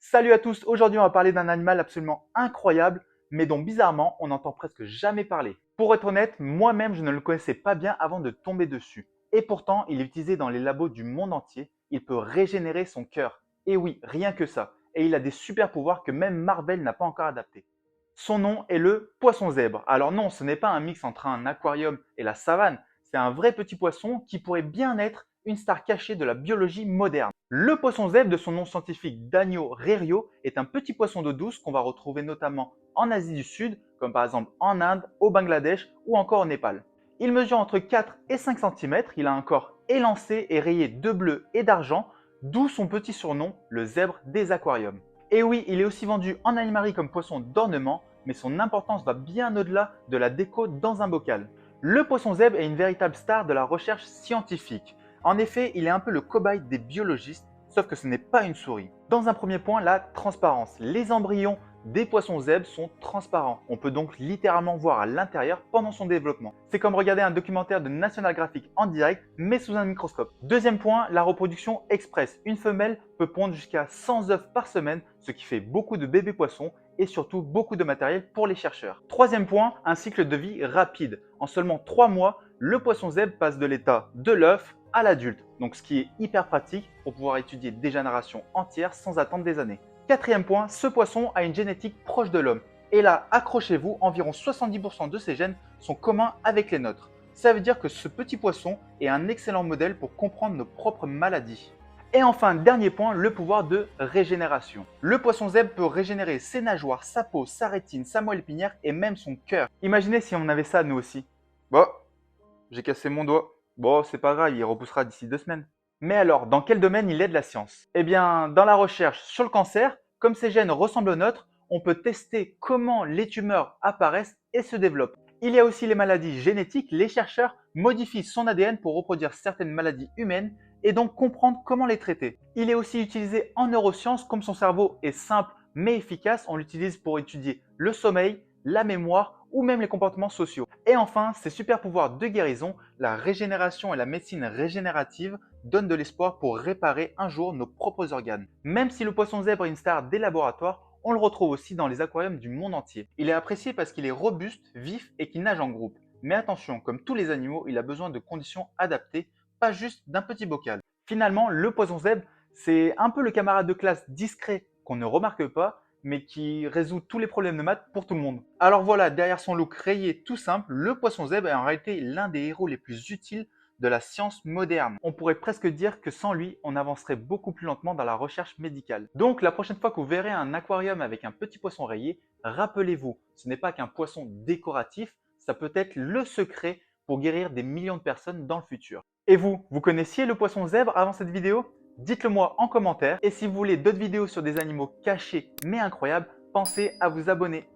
Salut à tous, aujourd'hui on va parler d'un animal absolument incroyable, mais dont bizarrement on n'entend presque jamais parler. Pour être honnête, moi-même je ne le connaissais pas bien avant de tomber dessus. Et pourtant, il est utilisé dans les labos du monde entier, il peut régénérer son cœur. Et oui, rien que ça. Et il a des super pouvoirs que même Marvel n'a pas encore adaptés. Son nom est le poisson zèbre. Alors non, ce n'est pas un mix entre un aquarium et la savane, c'est un vrai petit poisson qui pourrait bien être une star cachée de la biologie moderne. Le poisson zèbre, de son nom scientifique Danio rerio, est un petit poisson d'eau douce qu'on va retrouver notamment en Asie du Sud, comme par exemple en Inde, au Bangladesh ou encore au Népal. Il mesure entre 4 et 5 cm, il a un corps élancé et rayé de bleu et d'argent, d'où son petit surnom, le zèbre des aquariums. Et oui, il est aussi vendu en animalerie comme poisson d'ornement, mais son importance va bien au-delà de la déco dans un bocal. Le poisson zèbre est une véritable star de la recherche scientifique. En effet, il est un peu le cobaye des biologistes, sauf que ce n'est pas une souris. Dans un premier point, la transparence. Les embryons des poissons zèbres sont transparents. On peut donc littéralement voir à l'intérieur pendant son développement. C'est comme regarder un documentaire de National Geographic en direct, mais sous un microscope. Deuxième point, la reproduction express. Une femelle peut pondre jusqu'à 100 œufs par semaine, ce qui fait beaucoup de bébés poissons et surtout beaucoup de matériel pour les chercheurs. Troisième point, un cycle de vie rapide. En seulement 3 mois, le poisson zèbre passe de l'état de l'œuf à l'adulte, donc ce qui est hyper pratique pour pouvoir étudier des générations entières sans attendre des années. Quatrième point, ce poisson a une génétique proche de l'homme. Et là, accrochez-vous, environ 70% de ses gènes sont communs avec les nôtres. Ça veut dire que ce petit poisson est un excellent modèle pour comprendre nos propres maladies. Et enfin, dernier point, le pouvoir de régénération. Le poisson zèbre peut régénérer ses nageoires, sa peau, sa rétine, sa moelle épinière et même son cœur. Imaginez si on avait ça nous aussi. Bon, j'ai cassé mon doigt. Bon, c'est pas grave, il repoussera d'ici 2 semaines. Mais alors, dans quel domaine il aide la science? Eh bien, dans la recherche sur le cancer, comme ces gènes ressemblent aux nôtres, on peut tester comment les tumeurs apparaissent et se développent. Il y a aussi les maladies génétiques. Les chercheurs modifient son ADN pour reproduire certaines maladies humaines et donc comprendre comment les traiter. Il est aussi utilisé en neurosciences. Comme son cerveau est simple mais efficace, on l'utilise pour étudier le sommeil, la mémoire ou même les comportements sociaux. Et enfin, ses super pouvoirs de guérison, la régénération et la médecine régénérative donnent de l'espoir pour réparer un jour nos propres organes. Même si le poisson zèbre est une star des laboratoires, on le retrouve aussi dans les aquariums du monde entier. Il est apprécié parce qu'il est robuste, vif et qu'il nage en groupe. Mais attention, comme tous les animaux, il a besoin de conditions adaptées, pas juste d'un petit bocal. Finalement, le poisson zèbre, c'est un peu le camarade de classe discret qu'on ne remarque pas, mais qui résout tous les problèmes de maths pour tout le monde. Alors voilà, derrière son look rayé tout simple, le poisson zèbre est en réalité l'un des héros les plus utiles de la science moderne. On pourrait presque dire que sans lui, on avancerait beaucoup plus lentement dans la recherche médicale. Donc la prochaine fois que vous verrez un aquarium avec un petit poisson rayé, rappelez-vous, ce n'est pas qu'un poisson décoratif, ça peut être le secret pour guérir des millions de personnes dans le futur. Et vous connaissiez le poisson zèbre avant cette vidéo? Dites-le moi en commentaire. Et si vous voulez d'autres vidéos sur des animaux cachés mais incroyables, pensez à vous abonner.